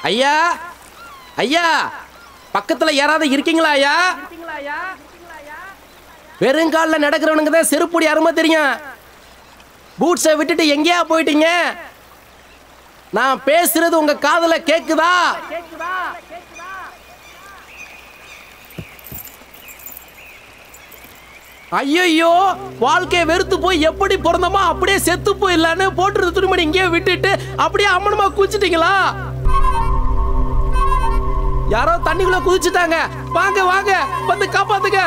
ஐயா ஐயா பக்கத்துல யாராவது இருக்கீங்களா ஐயா? வெறுங்கால நடக்கிறவனுங்க தான் செருப்புடி அருமை தெரியும். பூட்ஸை விட்டுட்டு எங்கேயா போயிட்டீங்க? நான் பேசுறது உங்க காதுல கேக்குதா? ஐயோ, வாழ்க்கையை வெறுத்து போய் எப்படி பிறந்தோமோ அப்படியே செத்து போயிடலான்னு போட்டுறது துணிமணி இங்கேயே விட்டுட்டு அப்படியே அம்மனமா குதிச்சிட்டீங்களா? யாரோ தண்ணிக்குள்ள குதிச்சுட்டாங்க. வாங்க வாங்க, வந்து காப்பாத்துங்க.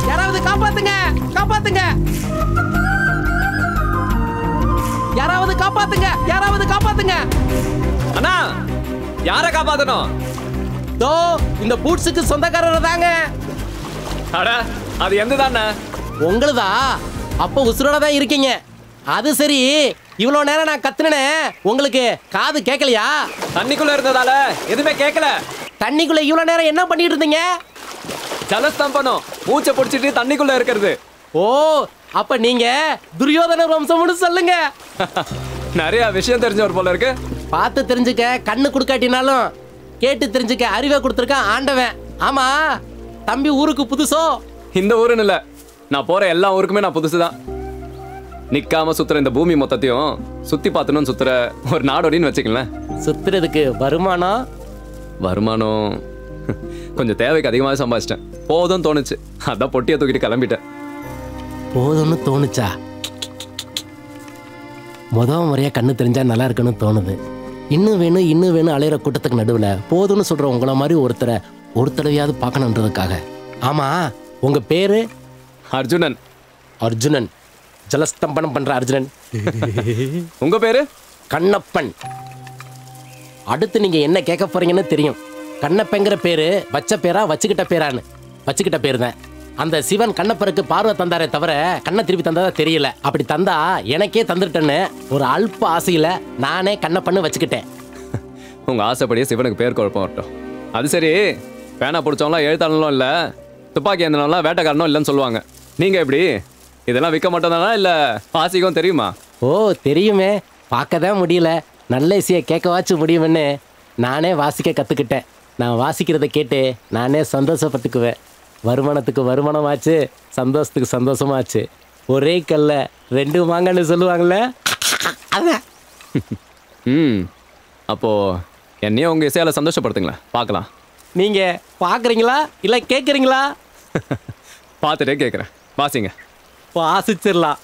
யாராவது காப்பாத்துங்க, காப்பாத்துங்க. யாராவது காப்பாத்துங்க, யாராவது காப்பாத்துங்க. அண்ணா, யாரை காப்பாத்தணும்? தோ இந்த பூட்ஸுக்கு சொந்தக்காரர் தாங்க. அட, அது எந்ததாண்ணா? உங்களுதா? அப்ப உசுரோட தான் இருக்கீங்க. அது சரி, இவ்வளவு நேரம் நான் கத்துனேன், உங்களுக்கு காது கேட்கலையா? தண்ணிக்குள்ள இருந்ததால எதுவுமே கேட்கல. தண்ணிக்குள்ள இவ்வளவு நேரம் என்ன பண்ணிட்டு இருந்தீங்க? ஜலஸ்தம்பனம், மூச்சை பிடிச்சிட்டு தண்ணிக்குள்ள இருக்கிறது. ஓ, அப்ப நீங்க துரியோதன வம்சம்னு சொல்லுங்க. நிறைய விஷயம் தெரிஞ்சவர் போல இருக்கு. பார்த்து தெரிஞ்சுக்க கண்ணு கொடுக்காட்டினாலும் கேட்டு தெரிஞ்சுக்க அறிவை கொடுத்துருக்கான் ஆண்டவன். ஆமா, தம்பி ஊருக்கு புதுசோ? இந்த ஊருன்னு இல்ல, நான் போற எல்லா ஊருக்குமே நான் புதுசுதான். நிக்காம சுத்துற இந்த பூமி மொத்தத்தையும் சுத்தி பார்த்தணும்னு சுத்துற ஒரு நாடோடின்னு வச்சுக்கல. சுத்துறதுக்கு வருமானம்? வருமானம் கொஞ்சம் தேவைக்கு அதிகமாக சம்பாதிச்சிட்டேன். போதும் தோணுச்சு, அதான் பொட்டியை தூக்கிட்டு கிளம்பிட்டேன். போதும்னு தோணுச்சா? முதல் முறையா கண்ணு தெரிஞ்சா நல்லா இருக்குன்னு தோணுது. இன்னும் வேணும் இன்னும் வேணும் அலையிற கூட்டத்துக்கு நடுவில் போதும்னு சொல்ற உங்களை மாதிரி ஒருத்தரை ஒரு தடவையாவது பார்க்கணுன்றதுக்காக. ஆமா, உங்க பேரு? அர்ஜுனன். அர்ஜுனன், ஜலஸ்தம்பனம் பண்ற அர்ஜுனன். உங்க பேரு? கண்ணப்பன். அடுத்து நீங்க என்ன கேட்க போறீங்கன்னு தெரியும். கண்ணப்பங்கிற பேரு வச்ச பேரா வச்சுக்கிட்ட பேரான்னு? வச்சுக்கிட்ட பேரு தான். அந்த சிவன் கண்ணப்பருக்கு பார்வை தந்தாரே தவிர கண்ணை திருப்பி தந்ததா தெரியல. அப்படி தந்தா எனக்கே தந்துட்டேன்னு ஒரு அல்ப ஆசையில நானே கண்ணப்பன்னு வச்சுக்கிட்டேன். உங்க ஆசைப்படியே சிவனுக்கு பேர் குழப்பம் வரட்டும். அது சரி, பேனா பிடிச்சவங்களாம் எழுத்தாளனும் இல்லை, துப்பாக்கி ஏந்தினவங்களாம் வேட்டைக்காரனும் இல்லைன்னு சொல்லுவாங்க. நீங்க எப்படி? இதெல்லாம் விற்க மாட்டோம் தானா, இல்லை வாசிக்கவும் தெரியுமா? ஓ தெரியுமே, பார்க்க தான் முடியல, நல்ல இசையை கேட்கவாச்சும் முடியுமென்னு நானே வாசிக்க கற்றுக்கிட்டேன். நான் வாசிக்கிறத கேட்டு நானே சந்தோஷப்பட்டுக்குவேன். வருமானத்துக்கு வருமானமாச்சு, சந்தோஷத்துக்கு சந்தோஷமாச்சு. ஒரே கல்ல ரெண்டு மாங்கன்னு சொல்லுவாங்கள்ல, அதான். அப்போ என்னையும் உங்க இசையால சந்தோஷப்படுத்துங்களேன், பார்க்கலாம். நீங்க பார்க்குறீங்களா இல்லை கேட்குறீங்களா? பார்த்துட்டே கேட்குறேன், வாசிங்க. வாசிச்சிடலாம்.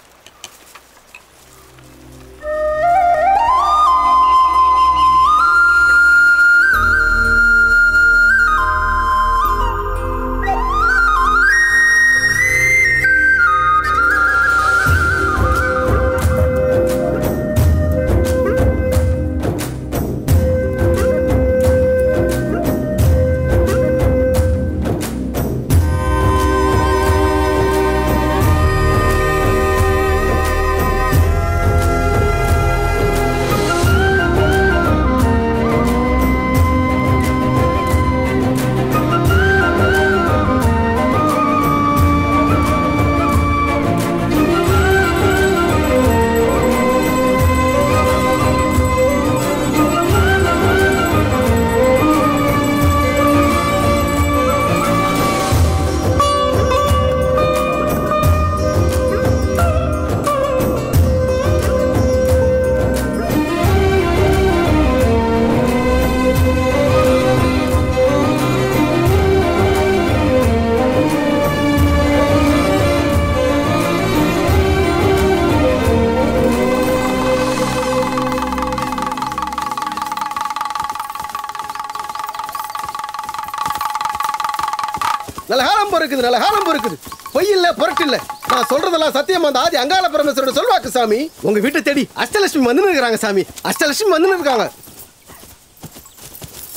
பொய் இல்ல பொருட்டு இல்ல, நான் சொல்றதெல்லாம் சத்தியம். அந்த ஆதி அங்காள பரமேஸ்வரோட சொல்வாக்கு சாமி. உங்க வீட்டை தேடி அஷ்டலட்சுமி வந்து இருக்காங்க சாமி. அஷ்டலட்சுமி வந்து இருக்காங்க.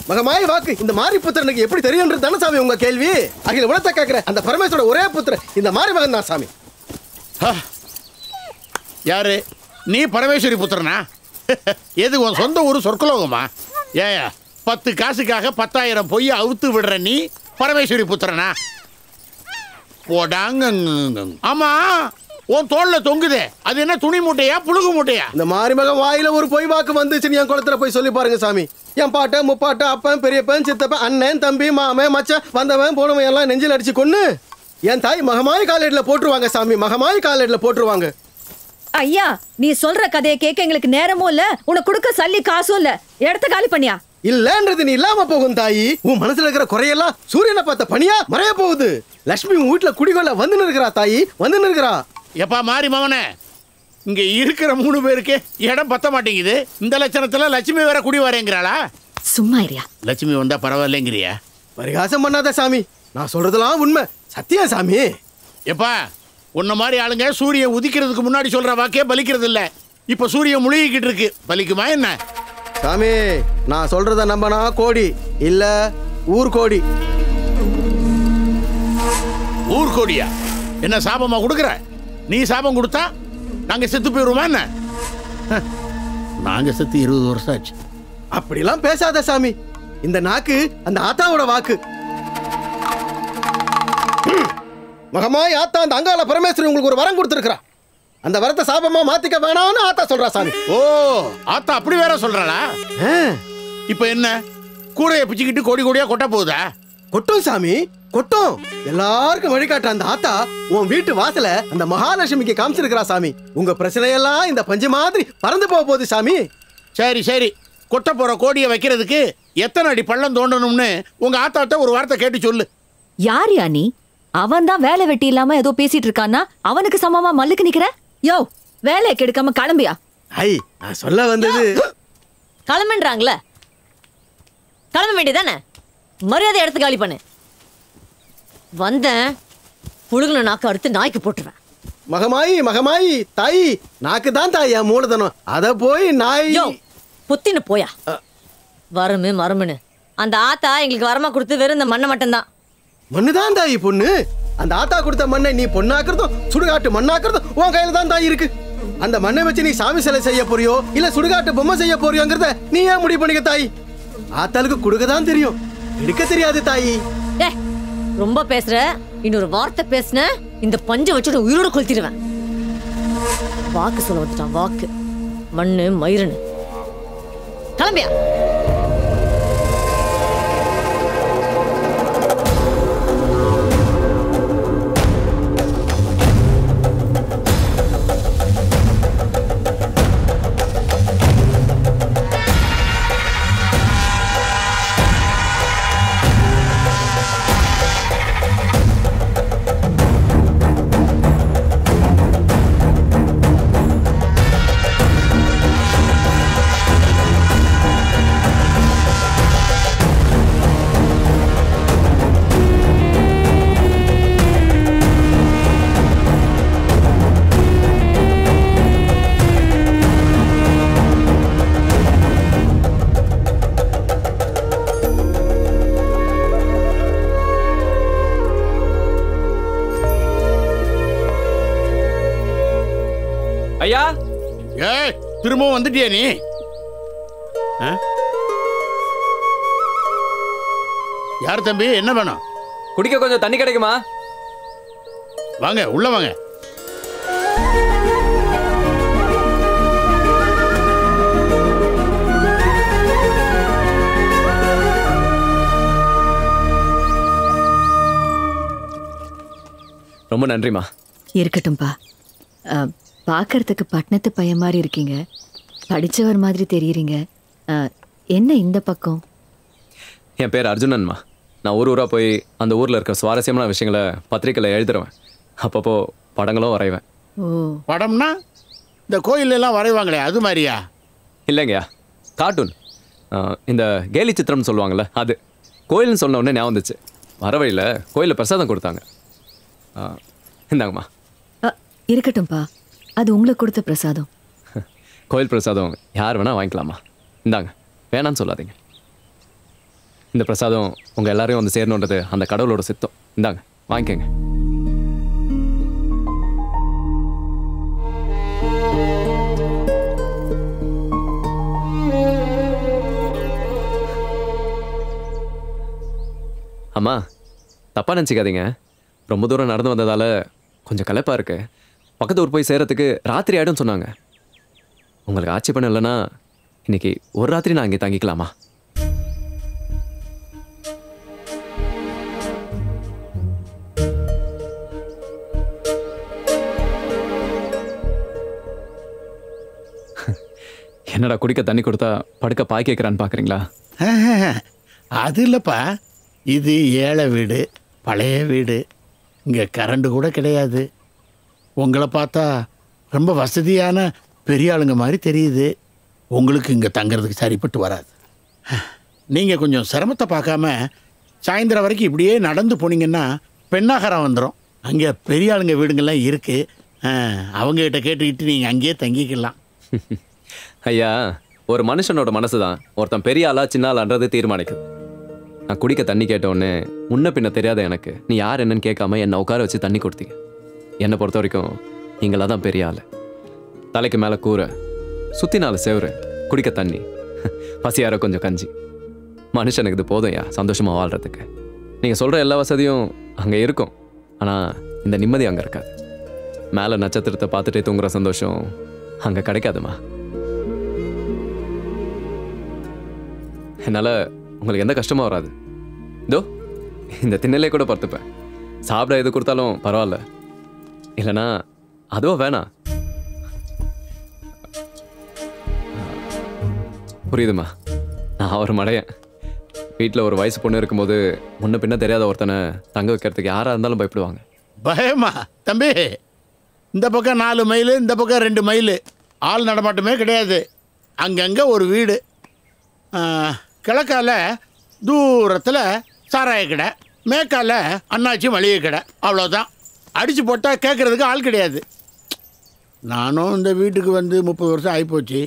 மகமாய வாக்கு இந்த மாரி புத்திரனுக்கு எப்படி தெரியும்ன்றது தானே சாமி உங்க கேள்வி. அகில உலகத்தை கேட்கிற அந்த பரமேஸ்வரோட ஒரே புத்திரன் இந்த மாரி மகன் தான் சாமி. யாரு நீ? பரமேஸ்வரி புத்திரனா? எது உன் சொந்த ஊர் சொர்க்கலோகமா? ஏயா 10 காசுக்காக 10,000 பொய் அவுத்து விடுற நீ பரமேஸ்வரி புத்திரனா? போடாங்க. ஆமா, உன் தோல்ல தொங்குதே அது என்ன துணி மூட்டையா புழுகு மூட்டையா? இந்த மாரிமகன் வாயில ஒரு பொய் வாக்கு வந்துச்சுன்னு என் குளத்துல போய் சொல்லி பாருங்க சாமி. என் பாட்ட முப்பாட்ட அப்பன் பெரியப்பன் சித்தப்பன் அண்ணன் தம்பி மாமன் மச்சான் வந்தவன் போனவன் எல்லாம் நெஞ்சில் அடிச்சு கொன்னு என் தாய் மகமாய் காலேட்ல போட்டுருவாங்க சாமி. மகமாய் காலேட்ல போட்டுருவாங்க. ஐயா நீ சொல்ற கதையை கேட்க எங்களுக்கு நேரமும் இல்ல, உனக்கு கொடுக்க சல்லி காசும் இல்ல. இடத்த காலி பண்ணியா? இல்லன்றது நீ இல்லாம போகும் தாயி. உன் மனசுல இருக்கிற குறையெல்லாம் சூரியனை பார்த்த பனியா மறைய போகுது. லட்சுமி உன் வீட்டுல குடிகொள்ள வந்து நிற்கிறா தாயி, வந்து நிற்கிறா. எப்பா மாறி மவனே, இங்க இருக்கிற 3 பேருக்கு இடம் பத்த மாட்டேங்குது. இந்த லட்சணத்துல லட்சுமி வேற குடி வரேங்கிறாளா? சும்மா இருயா. லட்சுமி வந்தா பரவாயில்லைங்கிறியா? பரிகாசம் பண்ணாத சாமி, நான் சொல்றதெல்லாம் உண்மை சத்தியம் சாமி. எப்பா உன்ன மாதிரி ஆளுங்க சூரியன் உதிக்கிறதுக்கு முன்னாடி சொல்ற வாக்கே பலிக்கிறது இல்ல. இப்ப சூரியன் முழுகிக்கிட்டு இருக்கு, பலிக்குமா என்ன? சாமி நான் சொல்றத நம்பனா கோடி இல்ல ஊர் கோடி. ஊர் கோடியா? என்ன சாபமா கொடுக்குற? நீ சாபம் கொடுத்தா நாங்க செத்து போயிருவோமா என்ன? நாங்க செத்து 20 வருஷம் ஆச்சு. அப்படிலாம் பேசாத சாமி. இந்த நாக்கு அந்த ஆத்தாவோட வாக்கு. மகமாய் ஆத்தா அந்த அங்காள பரமேஸ்வரி உங்களுக்கு ஒரு வரம் கொடுத்துருக்கா. அந்த வரத்தை சாபமா மாத்திக்க வேணாம்னு ஆத்தா சொல்றா சாமி. ஓ ஆத்தா அப்படி வேற சொல்றாளா? இப்ப என்ன கூரையை பிச்சுக்கிட்டு கோடி கோடியா கொட்ட போகுதா? கொட்டும் சாமி கொட்டும். எல்லாருக்கும் வழிகாட்ட அந்த ஆத்தா உன் வீட்டு வாசல அந்த மகாலட்சுமிக்கு காமிச்சிருக்கிறா சாமி. உங்க பிரச்சனையெல்லாம் இந்த பஞ்சு மாதிரி பறந்து போக போகுது சாமி. சரி சரி, கொட்ட போற கோடியை வைக்கிறதுக்கு எத்தனை அடி பள்ளம் தோண்டணும்னு உங்க ஆத்தாட்ட ஒரு வார்த்தை கேட்டு சொல்லு. யார் யா நீ? அவன் தான் வேலை வெட்டி இல்லாம ஏதோ பேசிட்டு இருக்கான்னா அவனுக்கு சமமா மல்லுக்கு நிக்கிற? யோ வேலையை கெடுக்காம கிளம்பியா? ஐ நான் சொல்ல வந்தது. கிளம்புன்றாங்களே, கிளம்ப வேண்டியதானே? மரியாதை எடுத்து காலி பண்ணு. வந்தேன் புழுகுன நாக்கு அறுத்து நாய்க்கு போட்டுருவேன். மகமாயி மகமாயி தாய் நாக்கு தான் தாயா மூலதனம். அத போய் நாய் புத்தின்னு போயா. வரமு மரமுன்னு அந்த ஆத்தா எங்களுக்கு வரமா கொடுத்து வெறும் இந்த மண்ணை மட்டும்தான். மண்ணுதான் தாயி பொண்ணு. அந்த ஆத்தா கொடுத்த மண்ணை நீ பொண்ணாக்குறதும் சுடுகாட்டு மண்ணாக்குறதும் உன் கையில தான் தாய் இருக்கு. அந்த மண்ணை வச்சு நீ சாமி சிலை செய்ய போறியோ இல்ல சுடுகாட்டு பொம்மை செய்ய போறியோங்கிறத நீ ஏன் முடிவு பண்ணிக்க தாய். ஆத்தாளுக்கு கொடுக்க தான் தெரியும், எடுக்க தெரியாது தாயி. ரொம்ப பேசுற. இன்னொரு வார்த்தை பேசுன இந்த பஞ்சை வச்சுட்டு உயிரோடு கொளுத்திடுவேன். வாக்கு சொல்ல வந்துட்டான். வாக்கு மண்ணு மயிருன்னு கிளம்பியா? ஐயா ஏய் திரும்பவும் வந்துட்டியா நீ? யார் தம்பி, என்ன வேணும்? குடிக்க கொஞ்சம் தண்ணி கிடைக்குமா? வாங்க உள்ள வாங்க. ரொம்ப நன்றிமா. இருக்கட்டும்பா. பார்க்கறதுக்கு பட்டணத்து பையன் மாதிரி இருக்கீங்க, படிச்சவர் மாதிரி தெரியுறீங்க. என்ன இந்த பக்கம்? என் பேர் அர்ஜுனன்மா. நான் ஊராக போய் அந்த ஊரில் இருக்க சுவாரஸ்யமான விஷயங்களை பத்திரிக்கையில் எழுதுருவேன். அப்பப்போ படங்களும் வரைவேன். ஓ, படம்னா இந்த கோயிலெல்லாம் வரைவாங்களே அது மாதிரியா? இல்லைங்கய்யா, கார்ட்டூன். இந்த கேலி சித்திரம்னு சொல்லுவாங்கள்ல, அது. கோயில்னு சொன்ன உடனே ஞாபகம் வந்துச்சு. வர வழியில் கோயிலில் பிரசாதம் கொடுத்தாங்க. இந்தாங்கம்மா. இருக்கட்டும்பா, அது உங்களுக்கு கொடுத்த பிரசாதம். கோயில் பிரசாதம் யார் வேணால் வாங்கிக்கலாமா? இந்தாங்க, வேணான்னு சொல்லாதீங்க. இந்த பிரசாதம் உங்கள் எல்லாரையும் வந்து சேரணுன்றது அந்த கடவுளோட சித்தம். இந்தாங்க, வாங்கிக்கோங்க. அம்மா, தப்பாக நினச்சிக்காதீங்க. ரொம்ப தூரம் நடந்து வந்ததால் கொஞ்சம் களைப்பாக இருக்கு. பக்கத்து ஊர் போய் சேரத்துக்கு ராத்திரி ஆயிடும் சொன்னாங்க. உங்களுக்கு ஆட்சி பண்ண இல்லைன்னா இன்னைக்கு ஒரு ராத்திரி நான் இங்கே தங்கிக்கலாமா? என்னடா குடிக்க தண்ணி கொடுத்தா படுக்க பாய் கேட்குறான்னு பார்க்குறீங்களா? அது இல்லைப்பா, இது ஏழை வீடு, பழைய வீடு, இங்கே கரண்ட் கூட கிடையாது. உங்களை பார்த்தா ரொம்ப வசதியான பெரிய ஆளுங்க மாதிரி தெரியுது. உங்களுக்கு இங்கே தங்கிறதுக்கு சரிப்பட்டு வராது. நீங்கள் கொஞ்சம் சிரமத்தை பார்க்காம சாயந்தரம் வரைக்கும் இப்படியே நடந்து போனீங்கன்னா பெண்ணாகரம் வந்துடும். அங்கே பெரிய ஆளுங்க வீடுங்கள்லாம் இருக்குது. அவங்ககிட்ட கேட்டுக்கிட்டு நீங்கள் அங்கேயே தங்கிக்கலாம். ஐயா, ஒரு மனுஷனோட மனசு தான் ஒருத்தன் பெரிய ஆளா சின்ன ஆளான்றது தீர்மானிக்குது. நான் குடிக்க தண்ணி கேட்டோடனே முன்ன பின்ன தெரியாத எனக்கு நீ யார் என்னன்னு கேட்காம என்னை உட்கார வச்சு தண்ணி கொடுத்தீங்க. என்னை பொறுத்த வரைக்கும் நீங்களா தான் பெரிய ஆள். தலைக்கு மேலே கூரை, சுற்றி 4 செவரு, குடிக்க தண்ணி, பசியார கொஞ்சம் கஞ்சி. மனுஷனுக்கு இது போதும்யா சந்தோஷமாக வாழ்கிறதுக்கு. நீங்கள் சொல்கிற எல்லா வசதியும் அங்கே இருக்கும், ஆனால் இந்த நிம்மதி அங்கே இருக்காது. மேலே நட்சத்திரத்தை பார்த்துட்டே தூங்குற சந்தோஷம் அங்கே கிடைக்காதுமா. என்னால் உங்களுக்கு எந்த கஷ்டமாக வராது. இதோ இந்த திண்ணையிலே கூட படுத்துப்பேன். சாப்பிட எது கொடுத்தாலும் பரவாயில்ல, இல்லைனா அதுவும் வேணாம். புரியுதுமா, நான் ஒரு மடையன். வீட்டில் ஒரு வயசு பொண்ணு இருக்கும்போது முன்ன பின்ன தெரியாத ஒருத்தனை தங்க வைக்கிறதுக்கு யாராக இருந்தாலும் பயப்படுவாங்க. பயமா தம்பி? இந்த பக்கம் 4 மைல், இந்த பக்கம் 2 மைல், ஆள் நடமாட்டமே கிடையாது. அங்கங்கே ஒரு வீடு. கிழக்கால தூரத்தில் சாராய கடை, மேற்கால அண்ணாச்சி மளிகை கடை, அவ்வளோதான். அடித்து போட்டால் கேட்குறதுக்கு ஆள் கிடையாது. நானும் இந்த வீட்டுக்கு வந்து 30 வருஷம் ஆகிப்போச்சு.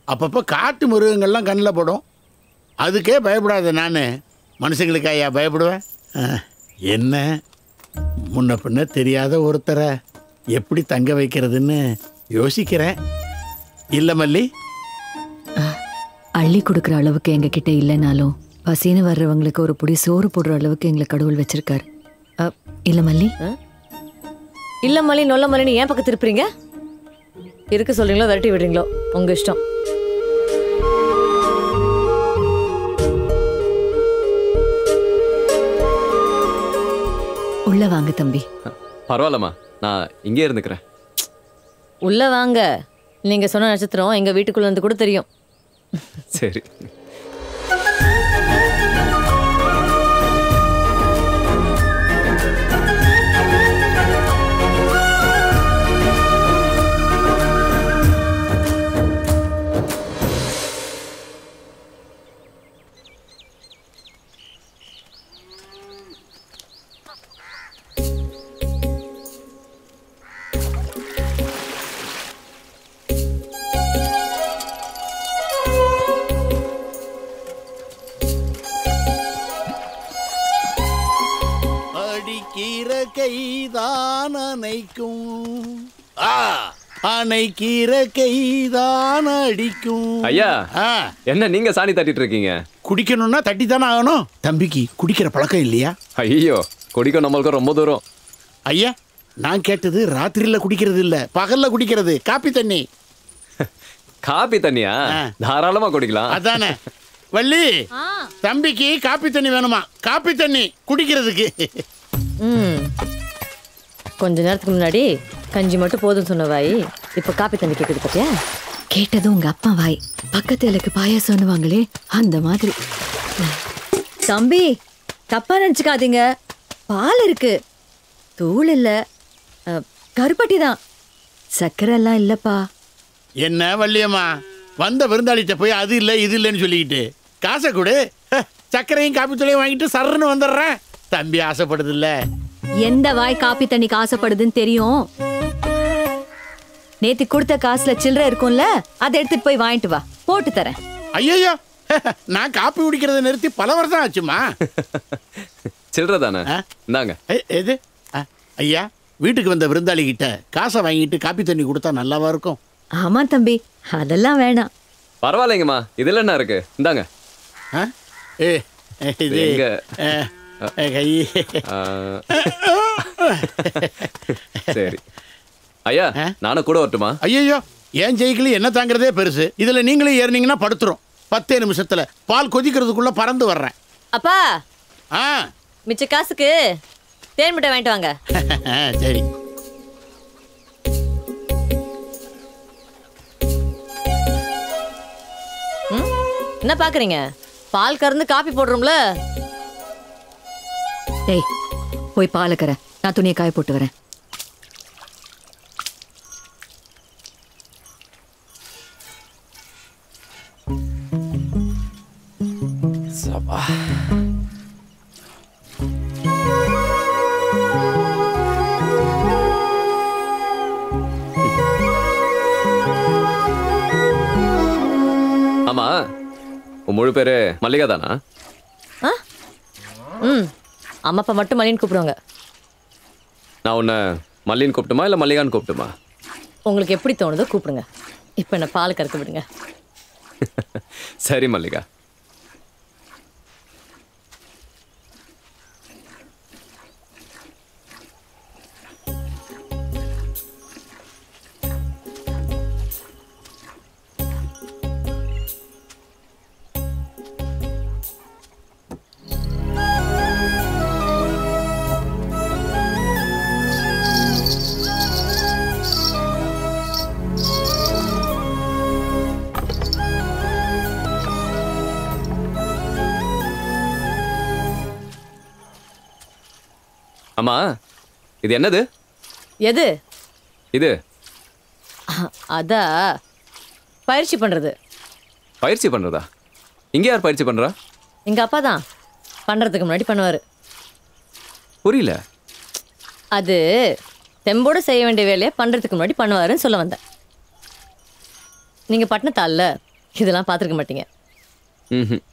அப்பப்போ காட்டு மிருகங்கள்லாம் கண்ணில் படும். அதுக்கே பயப்படாத நான் மனுஷங்களுக்கு ஐயா பயப்படுவேன். என்ன முன்ன பின்ன தெரியாத ஒருத்தரை எப்படி தங்க வைக்கிறதுன்னு யோசிக்கிறேன். இல்லை மல்லி? அள்ளி கொடுக்குற அளவுக்கு எங்ககிட்ட இல்லைனாலும் பசின்னு வர்றவங்களுக்கு ஒரு புடி சோறு போடுற அளவுக்கு எங்களை கடவுள் வச்சிருக்காரு. இல்ல மல்லி? இல்ல மல்லி நொல்ல மல்லின்னு ஏன் பக்கத்து இருப்பீங்க? இருக்க சொல்றீங்களோ விரட்டி விடுறீங்களோ உங்க இஷ்டம். உள்ள வாங்க தம்பி. பரவாயில்லம்மா, நான் இங்கே இருந்துக்கிறேன். உள்ள வாங்க. நீங்க சொன்ன நட்சத்திரம் எங்க வீட்டுக்குள்ள வந்து கூட தெரியும். சரி. கைதான் அணைக்கும், அணைக்கிற கைதான் அடிக்கும். ஐயா, என்ன நீங்க சாணி தட்டிட்டு இருக்கீங்க? குடிக்கணும்னா தட்டி தானே ஆகணும். தம்பிக்கு குடிக்கிற பழக்கம் இல்லையா? ஐயோ, குடிக்க நம்மளுக்கு ரொம்ப தூரம். ஐயா, நான் கேட்டது ராத்திரியில் குடிக்கிறது இல்ல, பகல்ல குடிக்கிறது. காப்பி தண்ணி. காப்பி தண்ணியா? தாராளமா குடிக்கலாம். அதானே வள்ளி, தம்பிக்கு காப்பி தண்ணி வேணுமா? காப்பி தண்ணி குடிக்கிறதுக்கு. கொஞ்ச நேரத்துக்கு முன்னாடி கஞ்சி மட்டும் போதும் சொன்ன வாய் இப்ப காப்பி தண்ணி கேக்குது பத்தியா? கேட்டதும் உங்க அப்பா வாய். பக்கத்து எனக்கு பாயாசம்னுவாங்களே அந்த மாதிரி. தம்பி தப்பா நினைச்சுக்காதீங்க, பால் இருக்கு, தூள் இல்ல, கருப்பட்டி தான், சக்கரை எல்லாம் இல்லப்பா. என்ன வள்ளியம்மா, வந்த விருந்தாளிட்ட போய் அது இல்லை இது இல்லைன்னு சொல்லிக்கிட்டு காசை கொடு, சக்கரையும் காப்பி தூளையும் வாங்கிட்டு சர்ன்னு வந்துடுறேன். தம்பி ஆசைப்படுது இல்ல? எந்த வாய் காப்பி தண்ணிக்கு ஆசைப்படுதுன்னு தெரியும். நேத்து கொடுத்த காசுல சில்லறை இருக்கும்ல, அதை எடுத்துட்டு போய் வாங்கிட்டு வா, போட்டு தரேன். ஐயோ, நான் காப்பி குடிக்கிறத நிறுத்தி பல வருஷம் ஆச்சுமா. சில்லறை தானே, இந்தாங்க. எது? ஐயா, வீட்டுக்கு வந்த விருந்தாளி கிட்ட காசை வாங்கிட்டு காப்பி தண்ணி கொடுத்தா நல்லாவா இருக்கும்? ஆமா தம்பி, அதெல்லாம் வேணாம். பரவாயில்லைங்கம்மா, இதுல என்ன இருக்கு, இந்தாங்க. கை சரி, ஐயா நானும் கூட வரட்டுமா? ஐயோ ஏன் ஜெயிக்கலி என்ன தாங்கிறதே பெருசு. இதுல நீங்களே ஏறினீங்கன்னா படுத்துரும். 10 நிமிஷத்துல பால் கொதிக்கிறதுக்குள்ள பறந்து வர்றேன். அப்பா ஆ மிச்ச காசுக்கு தேன் மிட்டாய் வாங்கிட்டு வாங்க. சரி. என்ன பாக்குறீங்க? பால் கறந்து காப்பி போடுறோம்ல. டேய் போய் பாலை கற, நான் துணியை காய போட்டு வரேன். சபா. ஆமா உன் முழு பேரு மல்லிகா தானா? அம்மா அப்பா மட்டும் மல்லின்னு கூப்பிடுவாங்க. நான் உன்னை மல்லின்னு கூப்பிட்டுமா இல்லை மல்லிகான்னு கூப்பிட்டுமா? உங்களுக்கு எப்படி தோணுதோ கூப்பிடுங்க. இப்போ என்ன பால் கறக்க விடுங்க. சரி மல்லிகா. அம்மா இது என்னது? எது இது? அதா பயிற்சி பண்றது. பயிற்சி பண்றதா? இங்க யார் பயிற்சி பண்றா? எங்க அப்பா தான் பண்றதுக்கு முன்னாடி பண்ணுவாரு. புரியல. அது தெம்போடு செய்ய வேண்டிய வேலையை பண்றதுக்கு முன்னாடி பண்ணுவாருன்னு சொல்ல வந்தேன். நீங்க பட்டினத்தாள்ல இதெல்லாம் பார்த்துருக்க மாட்டீங்க. ம்.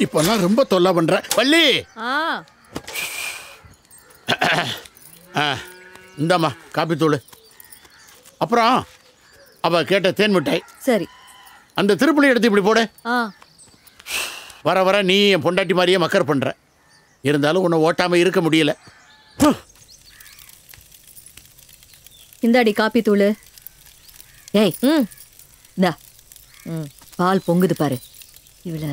இப்பெல்லாம் ரொம்ப தொல்லை பண்ற வள்ளி. இந்தாம்மா காப்பி தூள். அப்புறம் அவ கேட்ட தேன் மிட்டாய். சரி. அந்த திருப்புளி எடுத்து இப்படி போடு. ஆ வர வர நீ என் பொண்டாட்டி மாதிரியே மக்கர் பண்ற. இருந்தாலும் உன்னை ஓட்டாம இருக்க முடியல. இந்தாடி காப்பி தூள். ஏய் இந்தா பால் பொங்குது பாரு. இவள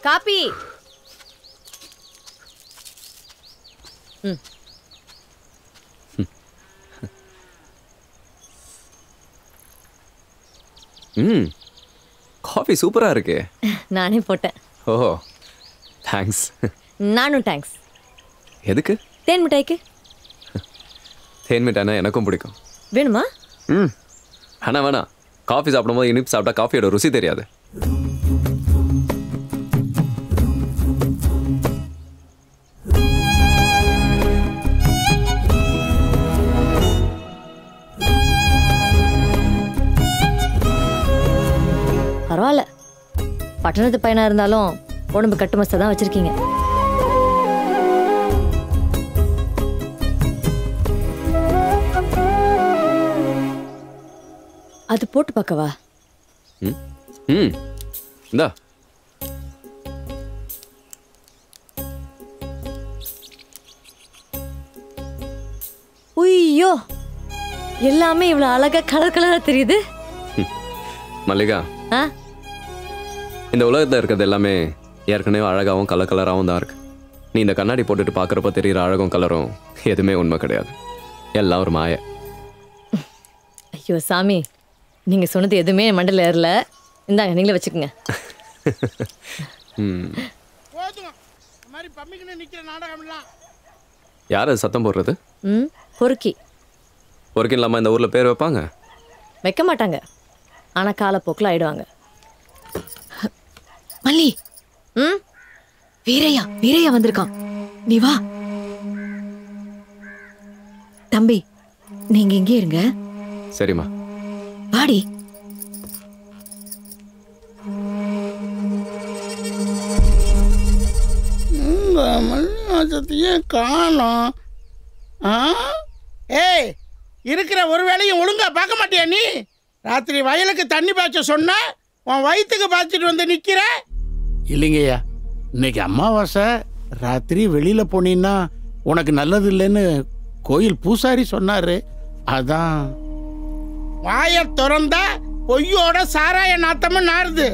காப்பி. காஃபி சூப்பரா இருக்கு. நானே போட்டேன். ஓ தேங்க்ஸ். நானும் தேங்க்ஸ். எதுக்கு? தேன் மிட்டாய்க்கு. தேன் மிட்டாய்னா எனக்கும் பிடிக்கும். வேணுமா? வேணாம். காஃபி சாப்பிடும்போது இனிப்பு சாப்பிட்டா காஃபியோட ருசி தெரியாது. பரவாயில்ல, பட்டணத்து பையனா இருந்தாலும் உடம்பு கட்டுமஸ்தை தான் வச்சிருக்கீங்க. அது போட்டு பார்க்கவா? இந்தா எல்லாமே இவ்வளவு அழகா கலர் கலரா தெரியுது. மல்லிகா, ஆ? இந்த உலகத்துல இருக்கிறது எல்லாமே ஏற்கனவே அழகாவும் கலர் கலராகவும் தான் இருக்கு. நீ இந்த கண்ணாடி போட்டுட்டு பார்க்குறப்ப தெரியுற அழகும் கலரும் எதுவுமே உண்மை கிடையாது. எல்லாம் ஒரு மாய. ஐயோ சாமி, நீங்க சொன்னது எதுவுமே என் மண்டல ஏறல. இந்தாங்க, நீங்களே வச்சுக்கோங்க. போதும் இந்த மாதிரி பம்மிக்கின்னு நிக்கிற நாடகம்லாம். யார் அது சத்தம் போடுறது? பொறுக்கி. பொறுக்கி இல்லாமல் இந்த ஊரில் பேர் வைப்பாங்க? வைக்க மாட்டாங்க, ஆனா காலப்போக்கில் ஆயிடுவாங்க. மல்லி, வீரையா வந்திருக்கான். நீ வா. தம்பி, நீங்க இங்கே இருங்க. சரிம்மா. வாடி. மல்லிகாசத்தையே காணோம். ஏய், இருக்கிற ஒரு வேலையும் ஒழுங்கா பார்க்க மாட்டியா நீ? ராத்திரி வயலுக்கு தண்ணி பாய்ச்ச சொன்ன, உன் வயிற்றுக்கு பாய்ச்சிட்டு வந்து நிக்கிற. இல்லைங்கய்யா, இன்னைக்கு அமாவாசை, ராத்திரி வெளியில போனீன்னா உனக்கு நல்லது இல்லைன்னு கோயில் பூசாரி சொன்னாரு. அதான் வாய திறந்தா பொய்யோட சாராய நாத்தமும் நாருது.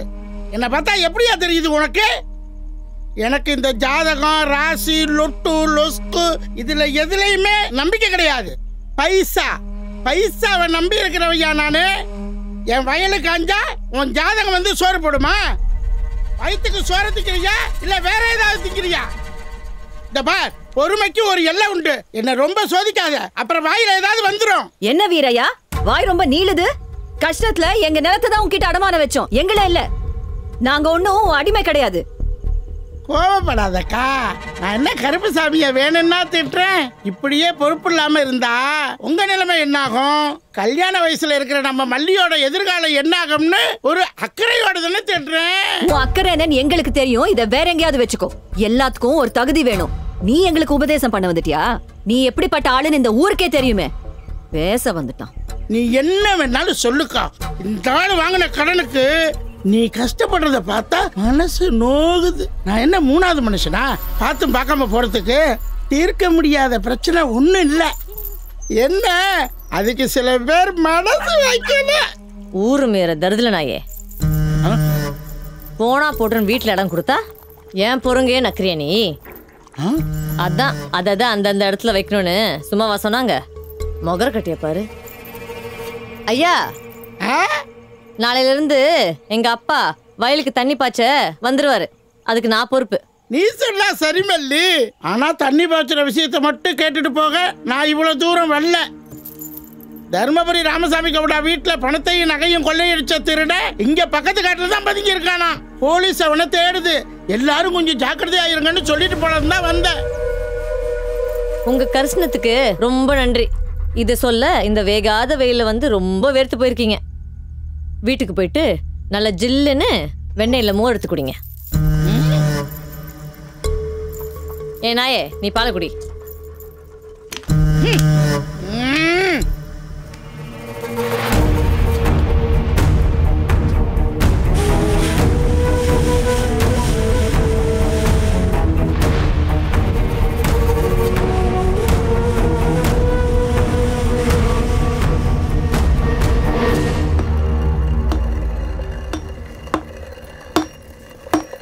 என்னை பார்த்தா எப்படியா தெரியுது உனக்கு? எனக்கு இந்த ஜாதகம், ராசி, லொட்டு, லொஸ்கு இதுல எதுலையுமே நம்பிக்கை கிடையாது. பைசாவை நம்பி இருக்கிறவையா நானு. என் வயலுக்கு அஞ்சா உன் ஜாதகம் வந்து சோறு போடுமா? வயிற்றுக்கு சோறு திக்கிறியா இல்ல வேற ஏதாவது திக்கிறியா? இந்த பார், பொறுமைக்கு ஒரு எல்லை உண்டு. என்ன ரொம்ப சோதிக்காத, அப்புறம் வாயில ஏதாவது வந்துடும். என்ன வீரையா, வாய் ரொம்ப நீளுது. கஷ்டத்துல எங்க நிலத்தை தான் உன்கிட்ட அடமான வச்சோம், எங்கள இல்ல. நாங்க ஒன்னும் அடிமை கிடையாது. கோவப்படாதக்கா, நான் என்ன கருப்பு சாமிய வேணும்னா திட்டுறேன்? இப்படியே பொறுப்பு இல்லாம இருந்தா உங்க நிலைமை என்னாகும்? கல்யாண வயசுல இருக்கிற நம்ம மல்லியோட எதிர்காலம் என்னாகும்னு ஒரு அக்கறையோட தானே திட்டுறேன். உன் அக்கறை என்னன்னு எங்களுக்கு தெரியும். இத வேற எங்கேயாவது வச்சுக்கோ. எல்லாத்துக்கும் ஒரு தகுதி வேணும். நீ எங்களுக்கு உபதேசம் பண்ண வந்துட்டியா? நீ எப்படிப்பட்ட ஆளுன்னு இந்த ஊருக்கே தெரியுமே. பேச வந்துட்டான். நீ என்ன வேணாலும் சொல்லுக்கா. இந்த ஆள் வாங்கின கடனுக்கு நீ கஷ்டப்படுறத பார்த்தா மனசு நோகுது. நான் என்ன மூணாவது மனுஷனா பார்த்தும் பார்க்காம போறதுக்கு? தீர்க்க முடியாத பிரச்சனை ஒண்ணும் இல்ல. என்ன அதுக்கு சில பேர் மனசு வைக்கல. ஊரு மேற தருதல நாயே. போனா போட்டுன்னு வீட்டுல இடம் கொடுத்தா ஏன் பொறுங்கே நக்கிறியா நீ? அதான் அதான் அந்தந்த இடத்துல வைக்கணும்னு சும்மாவா சொன்னாங்க? மொகர கட்டிய பாரு. ஐயா, நாளையில இருந்து எங்க அப்பா வயலுக்கு தண்ணி பாய்ச்ச வந்துருவாரு. அதுக்கு நான் பொறுப்பு. நீ சொன்னா சரி மல்லி, ஆனா தண்ணி பாய்ச்சுற விஷயத்தை மட்டும் கேட்டுட்டு போக நான் இவ்வளவு தூரம் வரல. தர்மபுரி ராமசாமி கவுடா வீட்டுல பணத்தையும் நகையும் கொள்ளையடிச்ச திருட இங்க பக்கத்து காட்டுல தான் பதுங்கி இருக்கானா. போலீஸ் அவனை தேடுது. எல்லாரும் கொஞ்சம் ஜாக்கிரதையா இருங்கன்னு சொல்லிட்டு போனது தான் வந்தேன். உங்க கரிசனத்துக்கு ரொம்ப நன்றி. இதை சொல்ல இந்த வேகாத வெயில வந்து ரொம்ப வேர்த்து போயிருக்கீங்க. வீட்டுக்கு போயிட்டு நல்ல ஜில்லுன்னு வெண்ணெயில மோர் எடுத்து குடிங்க. ஏ நாயே, நீ பாலை குடி.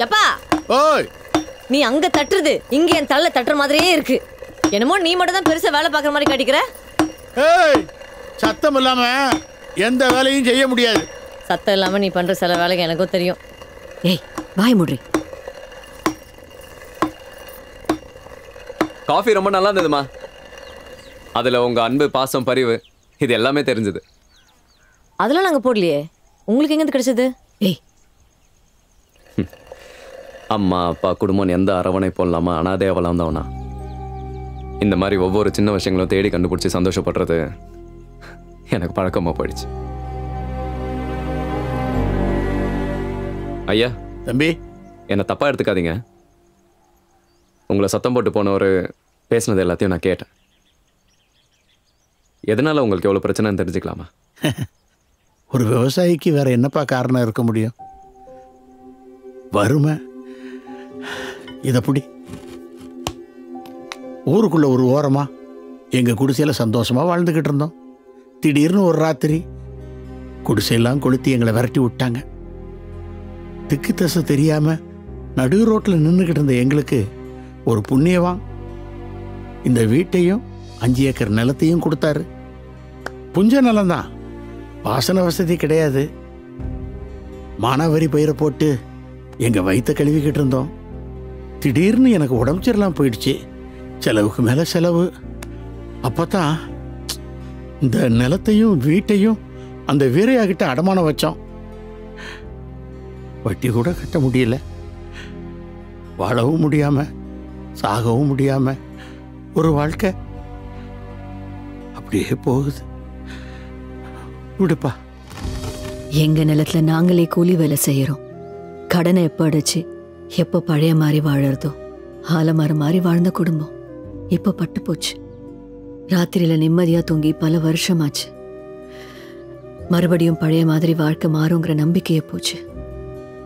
எப்பா, ஓய், நீ அங்க தட்டுறது இங்க என் தள்ள தட்டுற மாதிரியே இருக்கு. என்னமோ நீ மட்டும் தான் பெருசா வேலை பார்க்குற மாதிரி காட்டிக்கிற. ஏய், சத்தம் இல்லாம எந்த வேலையும் செய்ய முடியாது. சத்தம் இல்லாம நீ பண்ற சில வேலைக்கு எனக்கும் தெரியும். ஏய், வாய் மூடி. காஃபி ரொம்ப நல்லா இருந்ததுமா. அதுல உங்க அன்பு, பாசம், பரிவு இது எல்லாமே தெரிஞ்சது. அதெல்லாம் நாங்க போடலையே. உங்களுக்கு எங்க கிடைச்சது? ஏய், அம்மா, அப்பா, குடும்பம் எந்த அரவணைப்பும் இல்லாமல் அனாதையாக வளர்ந்தவனா இந்த மாதிரி ஒவ்வொரு சின்ன விஷயங்களும் தேடி கண்டுபிடிச்சி சந்தோஷப்படுறது எனக்கு பழக்கமாக போயிடுச்சு. ஐயா தம்பி, என்னை தப்பாக எடுத்துக்காதீங்க. உங்களை சத்தம் போட்டு போனவர் பேசினது எல்லாத்தையும் நான் கேட்டேன். எதனால உங்களுக்கு எவ்வளோ பிரச்சனைன்னு தெரிஞ்சுக்கலாமா? ஒரு விவசாயிக்கு வேற என்னப்பா காரணம் இருக்க முடியும்? வறுமை. இதப்படி ஊருக்குள்ள ஒரு ஓரமா எங்க குடிசையில சந்தோஷமா வாழ்ந்துகிட்டு இருந்தோம். திடீர்னு ஒரு ராத்திரி குடிசையெல்லாம் கொளுத்தி எங்களை விரட்டி விட்டாங்க. திக்கு தசை தெரியாம நடு ரோட்டில் நின்றுக்கிட்டு இருந்த எங்களுக்கு ஒரு புண்ணியவான் இந்த வீட்டையும் 5 ஏக்கர் நிலத்தையும் கொடுத்தாரு. புஞ்ச நிலம்தான், பாசன வசதி கிடையாது. மானாவரி பயிரை போட்டு எங்கள் வயிற்ற கழுவிக்கிட்டு இருந்தோம். திடீர்னு எனக்கு உடம்பு சரியில்லாம போயிடுச்சு. செலவுக்கு மேலே செலவு. அப்போ தான் இந்த நிலத்தையும் வீட்டையும் அந்த வீரையாகிட்ட அடமானம் வச்சோம். வட்டி கூட கட்ட முடியல. வாழவும் முடியாம சாகவும் முடியாம ஒரு வாழ்க்கை அப்படியே போகுது. விடுப்பா. எங்க நிலத்துல நாங்களே கூலி வேலை செய்யறோம். கடனை எப்ப அடைச்சு எப்ப பழைய மாதிரி வாழறதோ ஆலமரம் மாதிரி வாழ்ந்த குடும்பம் இப்ப பட்டு போச்சு. ராத்திரியில நிம்மதியா தூங்கி பல வருஷமாச்சு. மறுபடியும் பழைய மாதிரி வாழ்க்கை மாறுங்கிற நம்பிக்கையே போச்சு.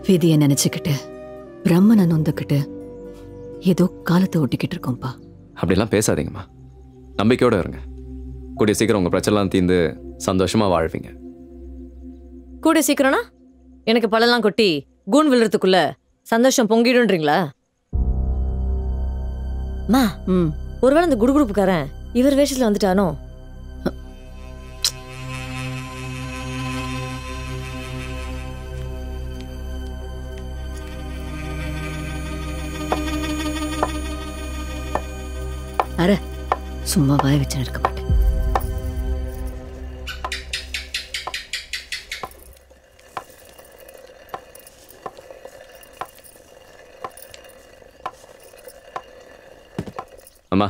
விதியை நினைச்சுக்கிட்டு பிரம்மனை நொந்துக்கிட்டு ஏதோ காலத்தை ஓட்டிக்கிட்டு இருக்கோம்ப்பா. அப்படிலாம் பேசாதீங்கம்மா, நம்பிக்கையோட இருங்க. கூடிய சீக்கிரம் உங்க பிரச்சனைலாம் தீர்ந்து சந்தோஷமா வாழ்வீங்க. கூட சீக்கிரம்னா எனக்கு பழம்லாம் கொட்டி கூன் விழுறதுக்குள்ள சந்தோஷம் பொங்கிடுன்றீங்களா? மா, ஒருவேளை இந்த குடுகுடுப்புக்காரன் இவர் வேஷத்துல வந்துட்டானோ? அረ சும்மா வாய வச்சு இருக்க மாட்டேன். அம்மா,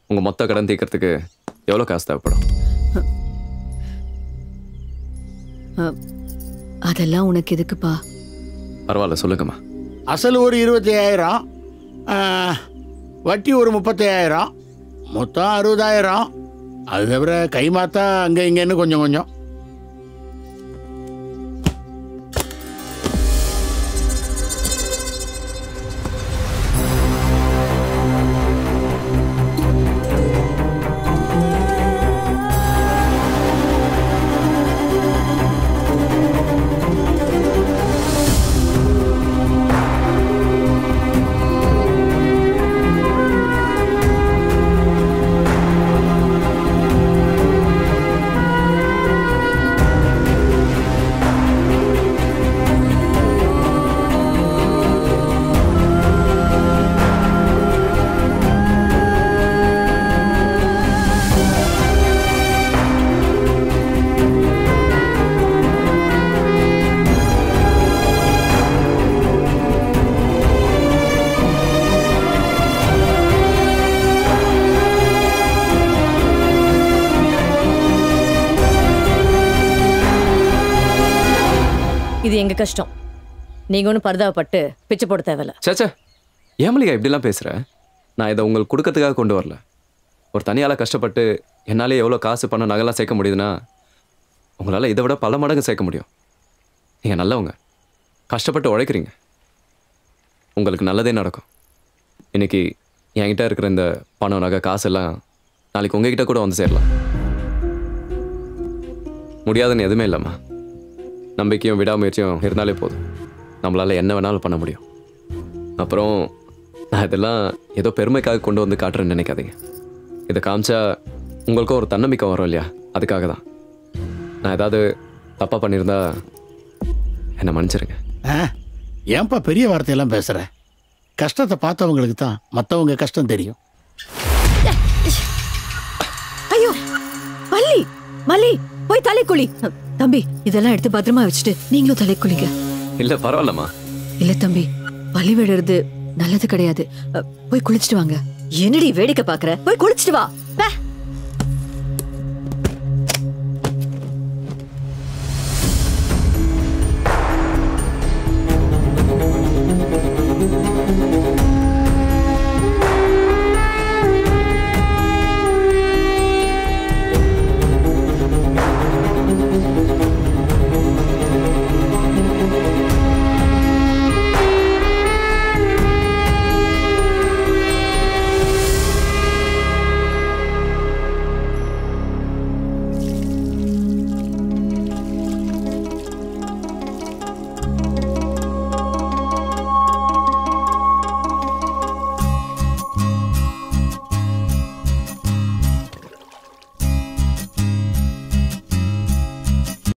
உங்க மொத்த கடன் தீர்க்கறதுக்கு எவ்வளவு காசு தேவைப்படும்? அதெல்லாம் உனக்கு எதுக்குப்பா? பரவாயில்ல, சொல்லுங்கம்மா. அசல் ஒரு 25,000, வட்டி ஒரு 35,000, மொத்தம் 60,000. அது தவிர கைமாத்தா அங்கே இங்கேன்னு கொஞ்சம் கொஞ்சம். இது எங்க கஷ்டம். நீங்க ஒன்றும் பரிதாபப்பட்டு பிச்சை போட தேவையில்ல. சேச்சா, ஏன் மல்லிகா இப்படிலாம் பேசுற? நான் இதை உங்களுக்கு கொடுக்கறதுக்காக கொண்டு வரல. ஒரு தனியால கஷ்டப்பட்டு என்னாலே எவ்வளோ காசு பணம் நகைலாம் சேர்க்க முடியுதுன்னா உங்களால் இதை விட பல மடங்கு சேர்க்க முடியும். நீங்கள் நல்லவங்க, கஷ்டப்பட்டு உழைக்கிறீங்க, உங்களுக்கு நல்லதே நடக்கும். இன்னைக்கு என்கிட்ட இருக்கிற இந்த பணம் நகை காசெல்லாம் நாளைக்கு உங்ககிட்ட கூட வந்து சேரலாம். முடியாதுன்னு எதுவுமே இல்லைம்மா. நம்பிக்கையும் விடாமுயற்சியும் இருந்தாலே போதும், நம்மளால் என்ன வேணாலும் பண்ண முடியும். அப்புறம் நான் இதெல்லாம் ஏதோ பெருமைக்காக கொண்டு வந்து காட்டுறேன்னு நினைக்காதீங்க. இதை காமிச்சா உங்களுக்கும் ஒரு தன்னம்பிக்கை வரும் இல்லையா, அதுக்காக தான். நான் ஏதாவது தப்பாக பண்ணியிருந்தா என்னை மன்னிச்சிருங்க. ஏன்பா பெரிய வார்த்தையெல்லாம் பேசுகிற? கஷ்டத்தை பார்த்தவங்களுக்கு தான் மற்றவங்க கஷ்டம் தெரியும். ஐயோ மல்லி, மல்லி போய் தலை குளி. தம்பி, இதெல்லாம் எடுத்து பத்திரமா வச்சுட்டு நீங்களும் தலை குளிங்க. இல்லை பரவாயில்லம்மா. இல்ல தம்பி, பழி விடுறது நல்லது கிடையாது. போய் குளிச்சுட்டு வாங்க. என்னடி வேடிக்கை பாக்குற? போய் குளிச்சுட்டு வா.